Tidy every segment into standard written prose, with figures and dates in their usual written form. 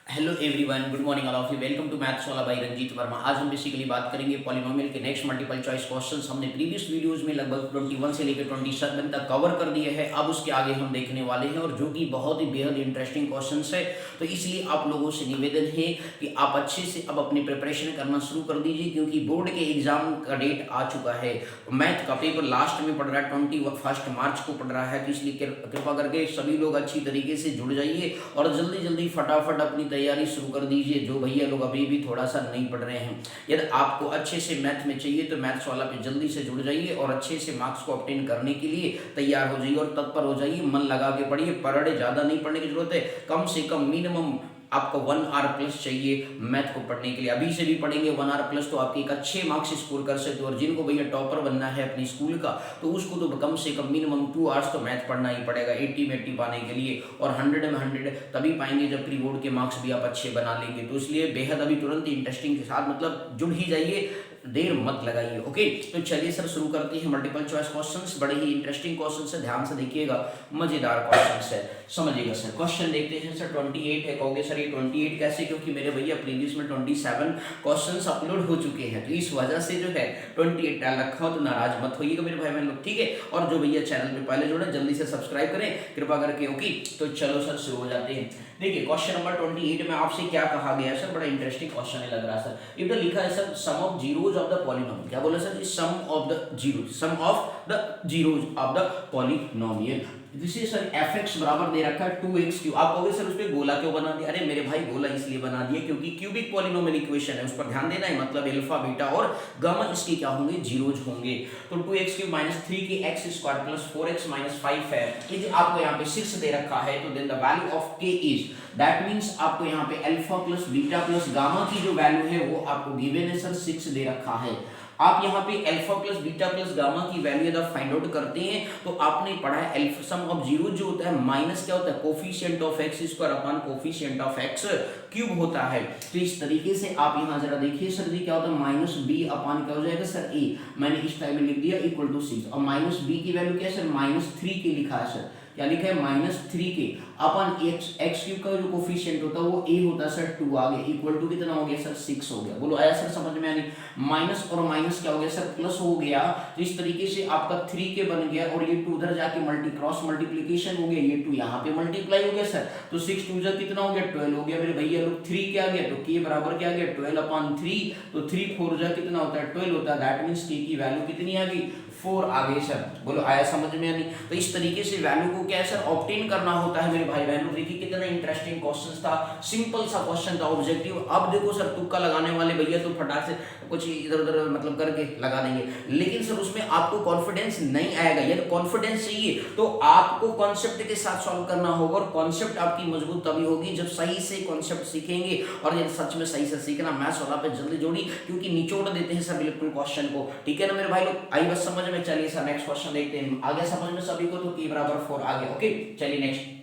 Hello everyone, good morning all of you. Welcome to maths वाला बाई रंजीत वर्मा। आज हम बेसिकली बात करेंगे पॉलिनोमियल के नेक्स्ट मल्टीपल चॉइस क्वेश्चंस। हमने प्रीवियस वीडियोस में लगभग 21 से लेकर 27 तक कवर कर दिए हैं। अब उसके आगे हम देखने वाले हैं और जो कि बहुत ही बेहद इंटरेस्टिंग क्वेश्चंस है। तो इसलिए आप लोगों से निवेदन है कि आप अच्छे से अब अपनी प्रिपरेशन करना शुरू कर दीजिए, क्योंकि बोर्ड के एग्जाम का डेट आ चुका है। मैथ का पेपर लास्ट में पड़ रहा है, 21 मार्च को पड़ रहा है। तो इसलिए कृपा करके सभी लोग अच्छी तरीके से जुड़ जाइए और जल्दी जल्दी फटाफट अपनी तैयारी शुरू कर दीजिए। जो भैया लोग अभी भी थोड़ा सा नहीं पढ़ रहे हैं, यदि आपको अच्छे से मैथ में चाहिए तो मैथ्स वाला पे जल्दी से जुड़ जाइए और अच्छे से मार्क्स को ऑब्टेन करने के लिए तैयार हो जाइए और तत्पर हो जाइए। मन लगा के पढ़िए, पर डे ज़्यादा नहीं पढ़ने की जरूरत है। कम से कम मिनिमम आपको 1 आवर प्लस चाहिए मैथ को पढ़ने के लिए। अभी से भी पढ़ेंगे 1 आवर प्लस तो आपके एक अच्छे मार्क्स स्कोर कर सकते हो। और जिनको भैया टॉपर बनना है अपनी स्कूल का, तो उसको तो कम से कम मिनिमम 2 आवर्स तो मैथ पढ़ना ही पड़ेगा 80 में 80 पाने के लिए। और 100 में 100 तभी पाएंगे जब प्री बोर्ड के मार्क्स भी आप अच्छे बना लेंगे। तो इसलिए बेहद अभी तुरंत इंटरेस्टिंग के साथ मतलब जुड़ ही जाइए, देर मत लगाइए। ओके, तो चलिए सर शुरू करते हैं मल्टीपल चॉइस क्वेश्चंस। बड़े ही इंटरेस्टिंग क्वेश्चंस है, ध्यान से देखिएगा, मजेदार क्वेश्चंस है, समझिएगा सर। क्वेश्चन देखते हैं सर। 28 है, कहोगे सर ये 28 कैसे? क्योंकि मेरे भैया प्रीवियस में 27 क्वेश्चंस अपलोड हो चुके हैं, तो इस वजह से जो है 28 डाल रखा हो। तो नाराज मत होइएगा मेरे भाई बहन लोग, ठीक है। और जो भैया चैनल पे पहले जुड़े जल्दी से सब्सक्राइब करें कृपा करके। ओके, तो चलो सर शुरू हो जाते हैं। देखिए क्वेश्चन नंबर 28 में आपसे क्या कहा गया है सर? बड़ा इंटरेस्टिंग क्वेश्चन है लग रहा है सर। इधर लिखा है sir sum of zeros of the polynomial. क्या बोला sir? Sum of the zeros, sum of the zeros of the polynomial. जिसे सर fx बराबर दे रखा है 2x क्यूब। आप कहोगे सर उस पर गोला क्यों बना दिया? अरे मेरे भाई गोला इसलिए बना दिया क्योंकि क्यूबिक पॉलिनोमियल इक्वेशन है, उस पर ध्यान देना है। मतलब अल्फा बीटा और गामा इसके क्या होंगे? जीरोज होंगे। तो 2x cube minus 3k x square plus 4x minus 5 है। ये जो आपको यहाँ पे 6 दे रखा है, तो then the value of k is, that means आपको यहाँ पे alpha plus beta plus gamma की जो वैल्यू है वो आपको गिवन है सर 6 दे रखा है। आप यहाँ पे alpha plus beta plus gamma की वैल्यू जब फाइंड आउट करते हैं तो आपने पढ़ा है अल्फा सम ऑफ जीरो जो होता है माइनस क्या होता है? Coefficient of x square upon coefficient of x cube होता है। तो इस तरीके से आप यहाँ जरा देखिए सर जी क्या होता है? माइनस बी अपॉन क्या हो जाएगा सर? ए। मैंने इस टाइम में लिख दिया इक्वल टू 6 और माइनस बी की वैल्यू क्या है सर? माइनस 3 के लिखा है सर। क्या लिखा है? माइनस 3 के अपन एक्स क्यूब का जो कोफिशिएंट होता है वो ए होता है सर 2 आ गया, इक्वल टू कितना हो गया सर? 6 हो गया। बोलो आया सर समझ में? यानी माइनस और माइनस क्या हो गया सर? प्लस हो गया। तो इस तरीके से आपका 3k बन गया और ये 2 उधर जाके क्रॉस मल्टीप्लिकेशन हो गया, ये 2 यहाँ पे मल्टीप्लाई हो गया सर। तो 6 2 जा कितना हो गया? 12 हो गया मेरे भैया लोग। 3 क्या आ गया? तो k बराबर क्या आ गया? 12 अपॉन 3। तो 3 4 जा कितना होता है? 12 होता है। दैट मींस k की वैल्यू कितनी आ गई? 4 आ गई सर। बोलो आया समझ में? यानी तो इस तरीके से वैल्यू को क्या है सर? ऑब्टेन करना होता है मेरे भाई बहनों। देखिए कितना इंटरेस्टिंग क्वेश्चन था, सिंपल सा क्वेश्चन था, ऑब्जेक्टिव। अब देखो सर तुक्का लगाने वाले भैया तो फटाक से कुछ इधर उधर मतलब करके लगा देंगे, लेकिन सर उसमें आपको कॉन्फिडेंस नहीं आएगा। यदि कॉन्फिडेंस चाहिए तो आपको कॉन्सेप्ट के साथ सॉल्व करना होगा और कॉन्सेप्ट आपकी मजबूत तभी होगी जब सही से कॉन्सेप्ट सीखेंगे। और यदि सच में सही से सीखना, मैथ्स वाला पे जल्दी जोड़ी, क्योंकि निचोड़ देते हैं सर बिल्कुल क्वेश्चन को, ठीक है ना मेरे भाई लोग? आई बस समझ में? चलिए सर नेक्स्ट क्वेश्चन देखते हैं। आगे समझ में सभी को? तो k बराबर 4 आ गया। ओके, चलिए नेक्स्ट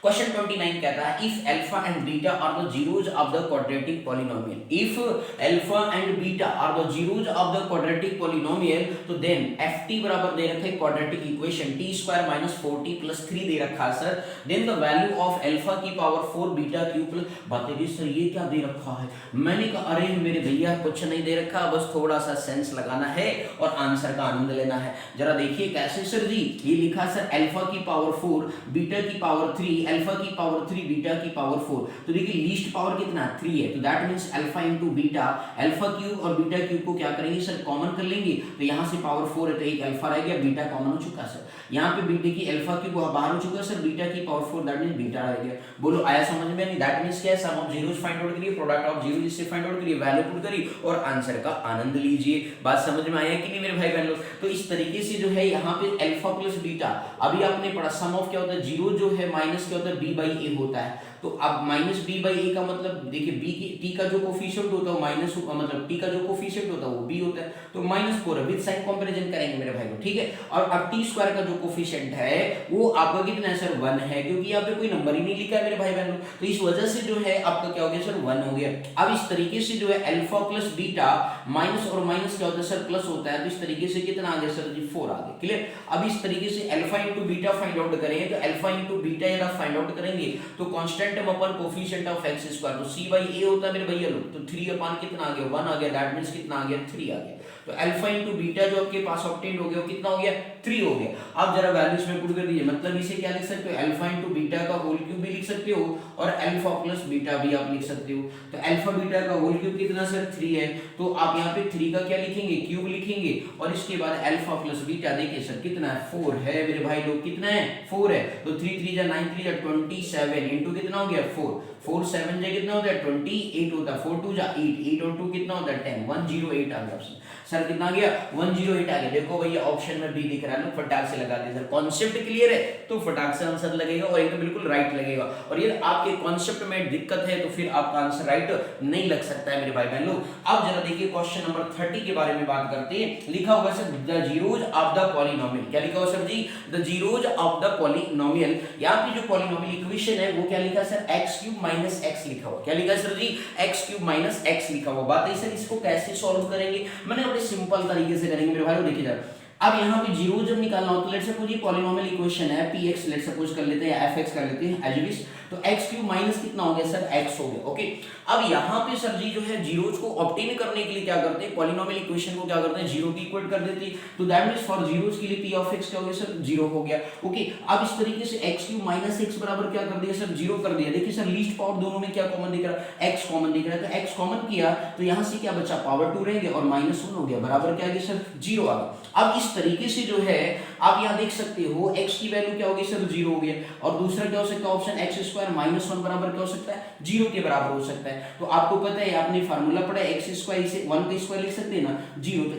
क्वेश्चन 29 कहता है if alpha and beta are the zeros of the quadratic polynomial. If alpha and beta are the zeros of the quadratic polynomial, तो देन ft बराबर दे रखा है quadratic equation t square minus 4t plus 3 दे रखा है sir. Then the value of alpha की power 4 बीटा क्यूब प्लस, बताइए सर ये क्या दे रखा है? मैंने कहा अरे मेरे भैया कुछ नहीं दे रखा, बस थोड़ा सा सेंस लगाना है और आंसर का आनंद लेना है। जरा देखिए कैसे सर जी? ये लिखा सर अल्फा की पावर 4 बीटा की पावर 3, अल्फा की पावर 3 बीटा की पावर 4। तो देखिए लीस्ट पावर कितना? 3 है। तो that means alpha into beta, alpha cube और बीटा क्यूब को क्या करेंगे सर? कॉमन कर लेंगे। तो यहां से पावर 4 है तो एक अल्फा रह गया, बीटा कॉमन हो चुका सर। यहां पे बीटा की अल्फा क्यूब बाहर हो चुका सर, बीटा की पावर 4 दैट मींस बीटा रह गया। बोलो आया समझ में? नहीं दैट मींस क्या है? सम ऑफ जीरोस फाइंड आउट करिए, प्रोडक्ट ऑफ जीरो इससे फाइंड आउट करिए, वैल्यू पुट करिए और आंसर का आनंद लीजिए। बात समझ में आया कि नहीं मेरे भाई बहन लोग? तो इस तरीके से जो है यहाँ पे अल्फा प्लस बीटा, अभी आपने पढ़ा सम ऑफ क्या होता है? जीरो जो है माइनस क्या होता है? b बाई ए होता है। तो अब माइनस बी बाई ए का मतलब देखिए बी की टी का जो कोफिशिएंट होता है माइनस, मतलब टी का जो कोफिशिएंट होता है वो बी होता है, तो -4 है। विद साइन कंपैरिजन करेंगे मेरे भाई को, ठीक है। और अब टी स्क्वायर का जो कोफिशिएंट है वो आपका कितना है सर? 1 है, क्योंकि यहाँ पे कोई नंबर ही नहीं लिखा है मेरे भाई बहनों। तो इस वजह से जो है आपका क्या हो गया सर? 1 हो गया। अब इस तरीके से जो है अल्फा प्लस बीटा, माइनस और माइनस क्या होता है सर? प्लस होता है। तो इस तरीके से कितना आ गया सर जी? 4 आ गया। क्लियर? अब इस तरीके से alpha into beta find out करेंगे तो अल्फा इंटू बीटा यदि फाइंड आउट करेंगे तो constant term upon coefficient of x square, तो सी बाई ए होता है मेरे भैया लोग, तो 3 अपान कितना आ गया 1 आ गया, दैट मींस कितना आ गया 3 आ गया। तो अल्फा इनटू बीटा जो आपके पास ऑब्टेन्ड हो गया वो कितना हो गया 3 हो गया। अब जरा वैल्यूज में पुट कर दीजिए, मतलब इसे क्या लिख सकते हो अल्फा इनटू बीटा का होल क्यूब भी लिख सकते हो और अल्फा प्लस बीटा भी आप लिख सकते हो। तो अल्फा बीटा का होल क्यूब कितना सर 3 है, तो आप यहाँ पे 3 का क्या लिखेंगे क्यूब लिखेंगे और इसके बाद अल्फा प्लस बीटा देखिए सर कितना है 4 है मेरे भाई लोग, कितना है 4 है। तो 3 3 जा 9 3 जा 27 इनटू कितना हो गया 4 4 7 जा कितना होता है 28 होता है, 4 2 जा 8 8 और 2 कितना होता है 10 108 आ गया ऑप्शन सर, कितना आ गया 108 आ गया। देखो भैया ऑप्शन में बी दिख रहा है, लोग फटाक से लगा दे सर, कॉन्सेप्ट क्लियर है तो फटाक से आंसर लगेगा और ये तो बिल्कुल राइट लगेगा। और ये आपके कॉन्सेप्ट में दिक्कत है तो फिर आपका आंसर राइट नहीं लग सकता है मेरे भाई बहन लोग। अब जरा देखिए क्वेश्चन नंबर 30 के बारे में बात करते हैं। लिखा हुआ है sir the zeros of the polynomial, क्या लिखा हुआ sir ji the zeros of the polynomial. यहाँ पे जो पॉलिनोमियल इक्वेशन है वो क्या लिखा है सर x³ माइनस x लिखा हुआ, क्या लिखा है सर जी x³ माइनस x लिखा हुआ। बात है सर इसको कैसे सॉल्व करेंगे, मैंने बड़े सिंपल तरीके से करेंगे मेरे भाई, देखिए जरा। अब यहाँ पे जीरो जब निकालना हो तो लेट्स सपोज ये पॉलिनोमियल इक्वेशन है px, लेट्स सपोज कर लेते हैं या fx कर लेते हैं एज इट इज, तो x³ माइनस कितना हो गया सर x हो गया। ओके, अब यहाँ पे सर जी जो है जीरोज को ऑब्टेन करने के लिए क्या करते हैं, पॉलिनोमियल इक्वेशन को क्या करते हैं जीरो की इक्वेट कर देते हैं। तो दैट मींस फॉर जीरोज के लिए p ऑफ x क्या हो गया सर 0 हो गया। ओके, अब इस तरीके से x³ माइनस x बराबर क्या कर दिया सर 0 कर दिया। देखिए सर लीस्ट पावर दोनों में क्या कॉमन दिख रहा है x कॉमन दिख रहा है, तो x कॉमन किया तो यहाँ से क्या बचा पावर 2 रहेंगे और -1 हो गया, बराबर क्या आ गया सर 0 आ गया। अब इस तरीके से जो है आप यहाँ देख सकते हो x की वैल्यू क्या हो गई सर 0 हो गया और दूसरा क्या हो सकता है ऑप्शन x² माइनस 1 बराबर क्या हो सकता है 0 के बराबर हो सकता है। तो आपको पता है आपने फार्मूला पढ़ा है x² इसे 1 का स्क्वायर लिख सकते हैं ना 0, तो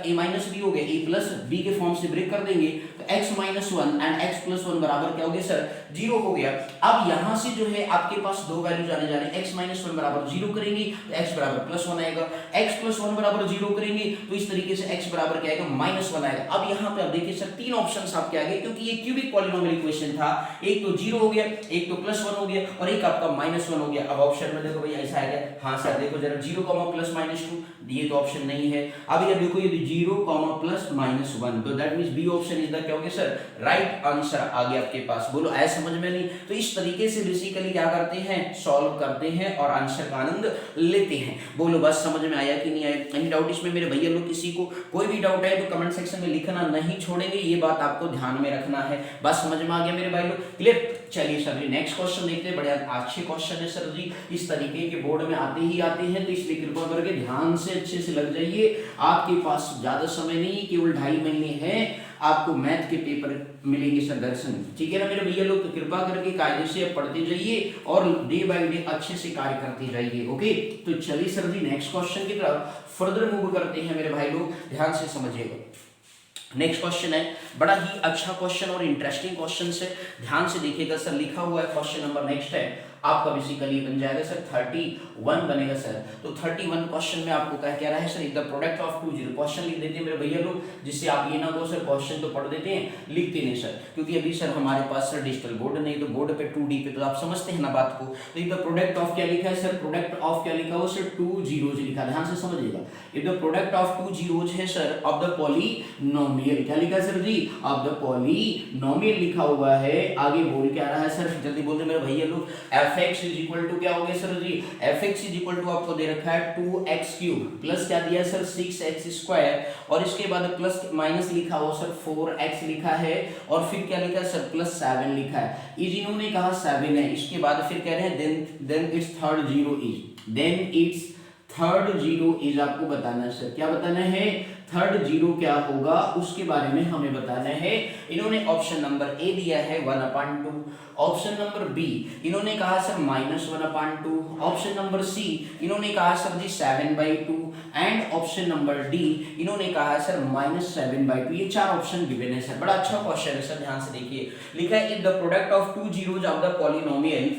a माइनस b हो गया, a प्लस b के फॉर्म से ब्रेक कर देंगे तो x minus 1 and x plus 1 बराबर क्या हो गया सर 0 हो गया। अब यहाँ से जो है आपके पास दो वैल्यूज आने जा रहे हैं, x माइनस 1 बराबर 0 करेंगे तो x बराबर प्लस 1 आएगा, x प्लस 1 बराबर 0 करेंगे तो इस तरीके से x बराबर क्या आएगा -1 आएगा। अब यहाँ पे आप देखिए सर तीन ऑप्शंस आपके आ गए क्योंकि ये क्यूबिक पॉलिनोमियल इक्वेशन था, एक तो 0 हो गया, एक तो +1 हो गया और एक आपका -1 हो गया। अब ऑप्शन में देखो भैया ऐसा आ गया, हाँ सर देखो जरा 0, +-2 ये तो ऑप्शन नहीं है। अब ये देखो ये 0, +-1 तो that means B option is the क्या हो गया सर राइट आंसर आ गया आपके पास। बोलो ऐ समझ में नहीं, तो इस तरीके से बेसिकली क्या करते हैं सॉल्व करते हैं और आंसर का आनंद लेते हैं। बोलो बस समझ में आया कि नहीं आया, एनी डाउट इसमें मेरे भैया लोग, किसी को कोई भी डाउट है तो कमेंट सेक्शन में लिखना नहीं छोड़ेंगे, ये बात आपको ध्यान में रखना है। बस समझ में आ गया मेरे भाई लोग, क्लियर। चलिए सर जी नेक्स्ट क्वेश्चन देखते हैं, बड़े अच्छे क्वेश्चन है सर जी, इस तरीके के बोर्ड में आते ही आते हैं तो इसलिए कृपा करके ध्यान से अच्छे से लग जाइए। आपके पास ज्यादा समय नहीं, केवल 2.5 महीने हैं, आपको मैथ के पेपर मिलेंगे सर दर्शन, ठीक है ना मेरे भैया लोग। तो कृपा करके कायदे से पढ़ते जाइए और डे बाय डे अच्छे से कार्य करते जाइए। ओके, तो चलिए सर जी नेक्स्ट क्वेश्चन की तरफ फर्दर मूव करते हैं मेरे भाई लोग, ध्यान से समझिएगा। नेक्स्ट क्वेश्चन है, बड़ा ही अच्छा क्वेश्चन और इंटरेस्टिंग क्वेश्चन है, ध्यान से देखिएगा सर। लिखा हुआ है क्वेश्चन नंबर नेक्स्ट है आपका बेसिकली बन जाएगा सर 31 बनेगा सर। तो 31 क्वेश्चन में आपको क्या कह रहा है sir, the product of 2 zero, question लिख देते हैं मेरे भैया लोग, जिससे आप ये ना कहो सर क्वेश्चन तो पढ़ देते हैं लिखते नहीं सर, क्योंकि अभी सर हमारे पास सर डिजिटल बोर्ड नहीं, तो बोर्ड पे 2D पे तो आप समझते हैं ना बात को। तो द प्रोडक्ट ऑफ क्या लिखा है सर, प्रोडक्ट ऑफ क्या लिखा हुआ सर 2 जीरोज लिखा, ध्यान से समझिएगा। If the product of 2 zeros है सर ऑफ द पॉलिनोमियल, क्या लिखा है sir ji of the polynomial लिखा हुआ है। आगे बोल क्या रहा है सर, जल्दी बोलते मेरे भैया लोग। fx इज इक्वल टू क्या हो गया sir ji, fx is equal to आपको दे रखा है 2x³ प्लस क्या दिया सर 6x² और इसके बाद प्लस माइनस लिखा हुआ सर 4x लिखा है और फिर क्या लिखा है सर +7 लिखा है। इज इन्होंने कहा 7 है, इसके बाद फिर कह रहे हैं then it's third zero is, then it's third zero is, आपको बताना है सर, क्या बताना है थर्ड जीरो क्या होगा उसके बारे में हमें बताना है। इन्होंने ऑप्शन नंबर ए दिया है 1/2, ऑप्शन नंबर बी इन्होंने कहा सर -1/2, ऑप्शन नंबर सी इन्होंने कहा sir ji 7/2 and option number D इन्होंने कहा सर -7/2। ये चार ऑप्शन गिवन है सर, बड़ा अच्छा क्वेश्चन है सर, ध्यान से देखिए। लिखा है if the product of 2 zeros of the polynomial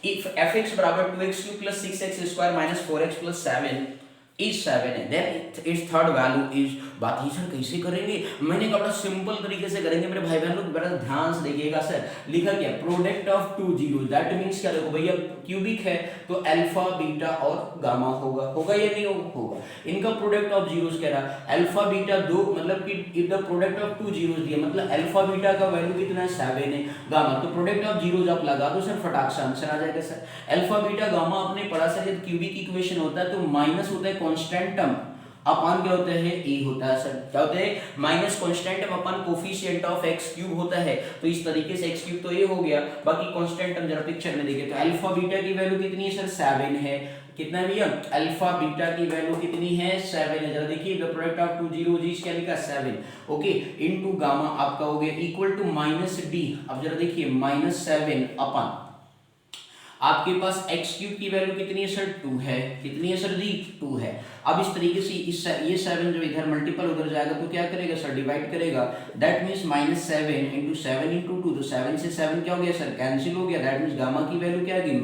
if fx बराबर 2x³ + 6x² - 4x + 7 इज 7 है, then it's third value is. बात ही सर कैसे करेंगे, मैंने कहा बड़ा सिंपल तरीके से करेंगे मेरे भाई बहन लोग, बड़ा ध्यान से देखिएगा। सर लिखा क्या, product of two zero, that means क्या, देखो भैया क्यूबिक है तो अल्फा बीटा और गामा होगा, होगा या नहीं होगा। इनका प्रोडक्ट ऑफ जीरोस कह रहा है अल्फा बीटा दो, मतलब कि if the product of two zeros दिया, मतलब अल्फा बीटा का वैल्यू कितना है 7 है, गामा तो प्रोडक्ट ऑफ जीरोस आप लगा दो सर, फटाक से आंसर आ जाएगा सर। अल्फा बीटा गामा आपने पढ़ा सर, जब क्यूबिक इक्वेशन होता है तो माइनस होता है कांस्टेंट टर्म अपन क्या होता है ए होता है सर, क्या होता है minus constant term upon coefficient of x cube होता है, तो इस तरीके से x क्यूब तो ए हो गया, बाकी कांस्टेंट टर्म जरा पिक्चर में देखें तो अल्फा बीटा की वैल्यू कितनी है सर 7 है, कितना भैया अल्फा बीटा की वैल्यू कितनी है 7 है, जरा देखिए the product of two zero G क्या लिखा 7 ओके इनटू गामा आपका हो गया इक्वल टू माइनस डी। अब जरा देखिए -7 अपन आपके पास x क्यूब की वैल्यू कितनी है सर 2 है, कितनी है सर जी 2 है। अब इस तरीके से ये 7 जो इधर मल्टीपल उधर जाएगा तो क्या करेगा सर डिवाइड करेगा, दैट मींस -7 इंटू 7 इंटू 2, तो 7 से 7 क्या हो गया सर कैंसिल हो गया, दैट मींस गामा की वैल्यू क्या आ गई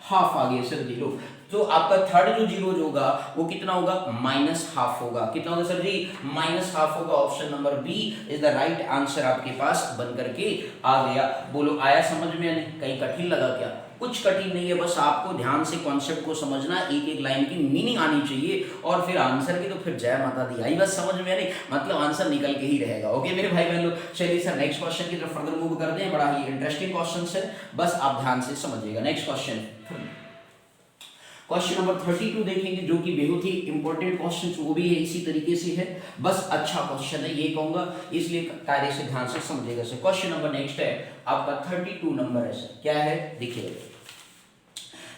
-हाफ आ गई सर जीरो। तो आपका थर्ड जो जीरो होगा वो कितना होगा -हाफ होगा, कितना होगा सर जी -हाफ होगा। Option number B is the right answer आपके पास बन करके आ गया। बोलो आया समझ में, कहीं कठिन लगा क्या, कुछ कठिन नहीं है, बस आपको ध्यान से कॉन्सेप्ट को समझना, एक एक लाइन की मीनिंग आनी चाहिए और फिर आंसर की तो फिर जय माता दी आई, बस समझ में नहीं मतलब आंसर निकल के ही रहेगा। ओके मेरे भाई बहन लोग, चलिए सर नेक्स्ट क्वेश्चन की तरफ फर्दर मूव करते हैं, बड़ा ही इंटरेस्टिंग क्वेश्चन है, बस आप ध्यान से समझिएगा। नेक्स्ट क्वेश्चन नंबर 32 देखेंगे जो कि बहुत ही इंपॉर्टेंट क्वेश्चन वो भी है, इसी तरीके से है, बस अच्छा क्वेश्चन है ये कहूंगा, इसलिए कार्य से ध्यान से समझिएगा सर। क्वेश्चन नंबर नेक्स्ट है आपका 32 नंबर है सर, क्या है देखिए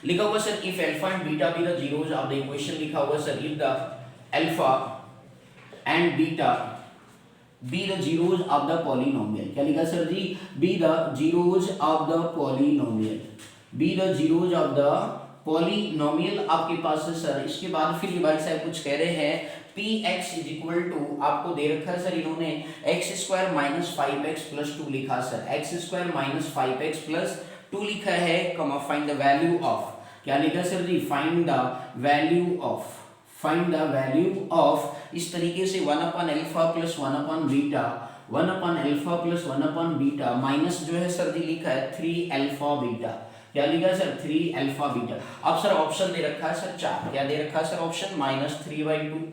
लिखा हुआ sir if alpha and beta be the zeros of the equation, लिखा हुआ sir if the alpha and beta be the zeros of the polynomial, क्या लिखा sir G be the zeros of the polynomial, be the zeros of the polynomial आपके पास है sir. इसके बाद फिर भाई साहब कुछ कह रहे हैं px इज इक्वल टू आपको दे रखा है सर इन्होंने x square minus 5x plus 2 लिखा sir, x square minus 5x plus 2 लिखा है, कमा फाइंड द वैल्यू ऑफ, क्या लिखा sir ji find the value of, find the value of, इस तरीके से 1 upon alpha plus 1 upon beta, 1 upon alpha plus 1 upon beta minus जो है सर जी लिखा है 3 अल्फा बीटा, क्या लिखा है सर 3 अल्फा बीटा। अब सर ऑप्शन दे रखा है सर 4, क्या दे रखा है सर ऑप्शन -3/2,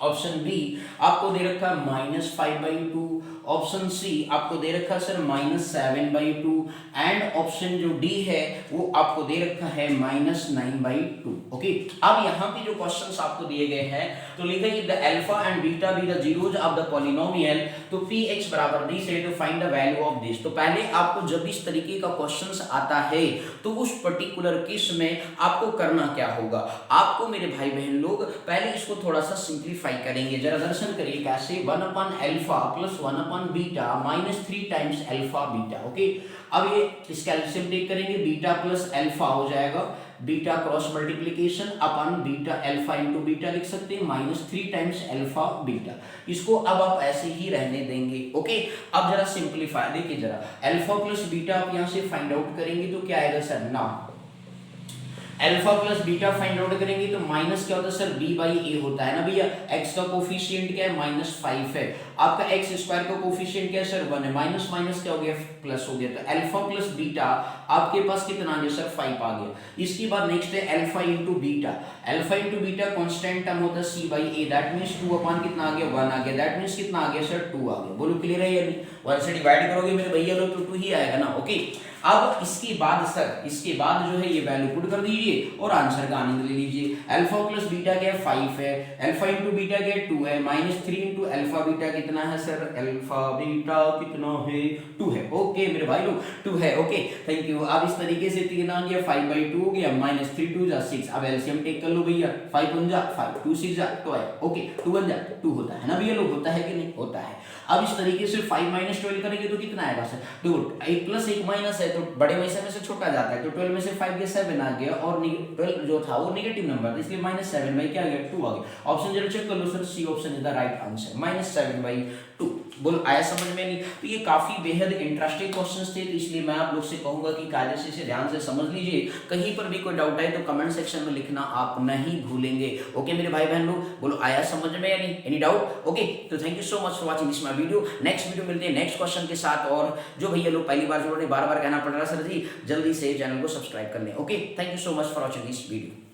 ऑप्शन बी आपको दे रखा है -5/2, ऑप्शन सी आपको दे रखा है सर -7/2 एंड ऑप्शन जो डी है वो आपको दे रखा है -9/2। ओके अब यहाँ पे जो क्वेश्चंस आपको दिए गए हैं तो लिखा है the alpha and beta be the zeros of the polynomial, तो px बराबर दिस है तो find the value of this. तो पहले आपको जब इस तरीके का क्वेश्चंस आता है तो उस पर्टिकुलर केस में आपको करना क्या होगा, आपको मेरे भाई बहन लोग पहले इसको थोड़ा सा सिंप्लीफाई करेंगे, जरा दर्शन करिए कैसे 1 upon alpha plus 1 upon beta -3 times alpha beta. Okay अब ये इसका एलसीएम टेक करेंगे, बीटा प्लस अल्फा हो जाएगा, beta cross multiplication upon beta alpha into beta लिख सकते हैं -3 टाइम्स अल्फा बीटा, इसको अब आप ऐसे ही रहने देंगे। ओके अब जरा सिंप्लीफाई देखिए, जरा अल्फा प्लस बीटा आप यहाँ से फाइंड आउट करेंगे तो क्या आएगा सर ना, alpha plus beta find out करेंगे तो माइनस क्या होता है सर b/a होता है ना भैया, x का कोफिशिएंट क्या है -5 है, आपका x स्क्वायर का कोफिशिएंट क्या है सर 1 है, माइनस माइनस क्या हो गया प्लस हो गया, तो अल्फा प्लस बीटा आपके पास कितना आ गया सर 5 आ गया। इसके बाद नेक्स्ट है alpha into beta, alpha into beta constant term होता है c/a, दैट मींस 2 अपन कितना आ गया 1 आ गया, दैट मींस कितना आ गया सर 2 आ गया। बोलो क्लियर है या नहीं, 1 से डिवाइड करोगे मेरे भैया लोग तो 2 ही आएगा ना। ओके अब इसके बाद सर इसके बाद जो है ये वैल्यू पुट कर दीजिए और आंसर का आनंद ले लीजिए। अल्फा प्लस बीटा क्या है 5 है, अल्फा इंटू बीटा क्या है 2 है, -3 इंटू अल्फा बीटा कितना है सर, अल्फा बीटा कितना है 2 है। ओके मेरे भाई लोग 2 है। Okay thank you. अब इस तरीके से कितना आ गया 5/2 हो गया, -3 2 जा 6, अब एलसीएम टेक कर लो भैया, 5 1 जा 5, 2 6 जा 12, ओके 2 1 जा 2 होता है ना भैया लोग, होता है कि नहीं होता है। अब इस तरीके से 5 - 12 करेंगे तो कितना आएगा सर, देखो 1 प्लस 1 माइनस है तो बड़े में से छोटा जाता है, तो 12 में से 5 गया 7 आ गया और 12 जो था वो नेगेटिव नंबर था, इसलिए -7 क्या आ गया 2 आ गया। ऑप्शन जरा चेक कर लो sir, C option is the right answer, -7/2। बोल आया समझ में? नहीं तो ये काफी बेहद इंटरेस्टिंग क्वेश्चंस थे, तो इसलिए मैं आप लोग से कहूंगा कि कायदे से इसे ध्यान से समझ लीजिए। कहीं पर भी कोई डाउट आए तो कमेंट सेक्शन में लिखना आप नहीं भूलेंगे। ओके मेरे भाई बहन लोग, बोलो आया समझ में या नहीं? Any doubt? ओके, तो thank you so much for watching this my video. Next video मिलते हैं नेक्स्ट क्वेश्चन के साथ। और जो भैया लोग पहली बार जुड़ रहे, बार बार कहना पड़ रहा सर जी, जल्दी से चैनल को सब्सक्राइब कर लें। Okay, thank you so much for watching this video.